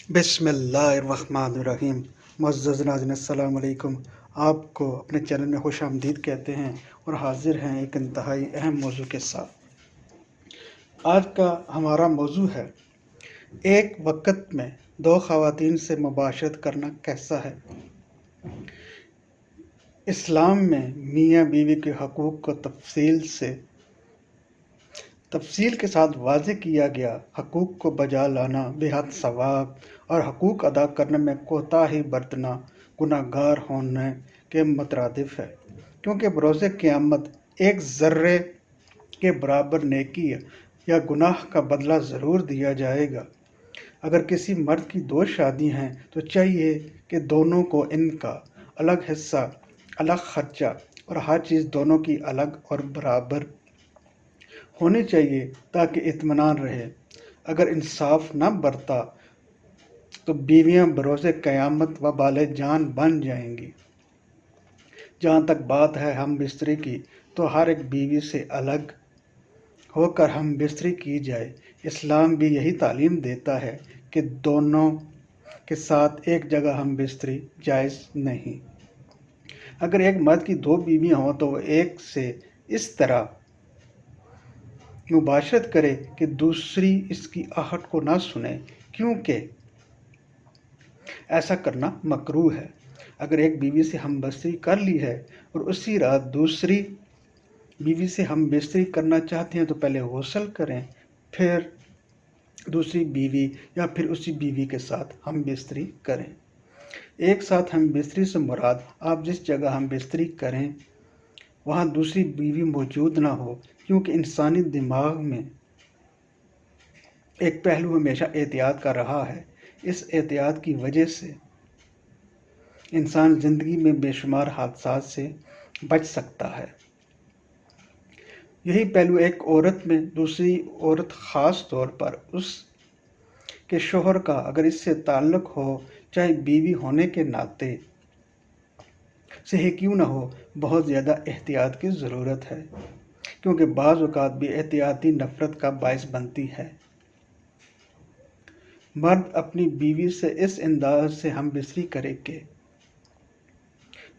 بسم اللہ الرحمن الرحیم۔ معزز ناظرین السلام علیکم۔ آپ کو اپنے چینل میں خوش آمدید کہتے ہیں اور حاضر ہیں ایک انتہائی اہم موضوع کے ساتھ۔ آج کا ہمارا موضوع ہے ایک وقت میں دو خواتین سے مباشرت کرنا کیسا ہے۔ اسلام میں میاں بیوی کے حقوق کو تفصیل کے ساتھ واضح کیا گیا۔ حقوق کو بجا لانا بے حد ثواب اور حقوق ادا کرنے میں کوتاہی برتنا گناہ گار ہونے کے مترادف ہے، کیونکہ بروز قیامت ایک ذرے کے برابر نیکی یا گناہ کا بدلہ ضرور دیا جائے گا۔ اگر کسی مرد کی دو شادی ہیں تو چاہیے کہ دونوں کو ان کا الگ حصہ، الگ خرچہ اور ہر چیز دونوں کی الگ اور برابر ہونی چاہیے تاکہ اطمینان رہے۔ اگر انصاف نہ برتا تو بیویاں بروز قیامت وبال جان بن جائیں گی۔ جہاں تک بات ہے ہم بستری کی، تو ہر ایک بیوی سے الگ ہو کر ہم بستری کی جائے۔ اسلام بھی یہی تعلیم دیتا ہے کہ دونوں کے ساتھ ایک جگہ ہم بستری جائز نہیں۔ اگر ایک مرد کی دو بیویاں ہوں تو وہ ایک سے اس طرح مباشرت کرے کہ دوسری اس کی آہٹ کو نہ سنے، کیونکہ ایسا کرنا مکروہ ہے۔ اگر ایک بیوی سے ہم بستری کر لی ہے اور اسی رات دوسری بیوی سے ہم بستری کرنا چاہتے ہیں تو پہلے غسل کریں، پھر دوسری بیوی یا پھر اسی بیوی کے ساتھ ہم بستری کریں۔ ایک ساتھ ہم بستری سے مراد آپ جس جگہ ہم بستری کریں وہاں دوسری بیوی موجود نہ ہو، کیونکہ انسانی دماغ میں ایک پہلو ہمیشہ احتیاط کا رہا ہے۔ اس احتیاط کی وجہ سے انسان زندگی میں بے شمار حادثات سے بچ سکتا ہے۔ یہی پہلو ایک عورت میں دوسری عورت، خاص طور پر اس کے شوہر کا اگر اس سے تعلق ہو، چاہے بیوی ہونے کے ناطے سے ہی کیوں نہ ہو، بہت زیادہ احتیاط کی ضرورت ہے، کیونکہ بعض اوقات بے احتیاطی نفرت کا باعث بنتی ہے۔ مرد اپنی بیوی سے اس انداز سے ہم بستری کرے کہ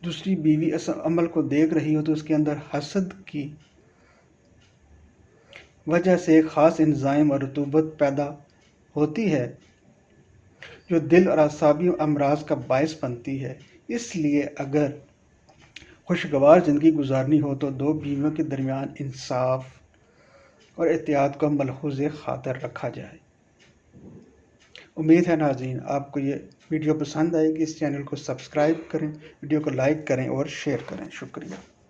دوسری بیوی اس عمل کو دیکھ رہی ہو تو اس کے اندر حسد کی وجہ سے ایک خاص انزائم اور رطوبت پیدا ہوتی ہے جو دل اور اعصابی امراض کا باعث بنتی ہے۔ اس لیے اگر خوشگوار زندگی گزارنی ہو تو دو بیویوں کے درمیان انصاف اور احتیاط کو ملحوظ خاطر رکھا جائے۔ امید ہے ناظرین آپ کو یہ ویڈیو پسند آئے گی۔ اس چینل کو سبسکرائب کریں، ویڈیو کو لائک کریں اور شیئر کریں۔ شکریہ۔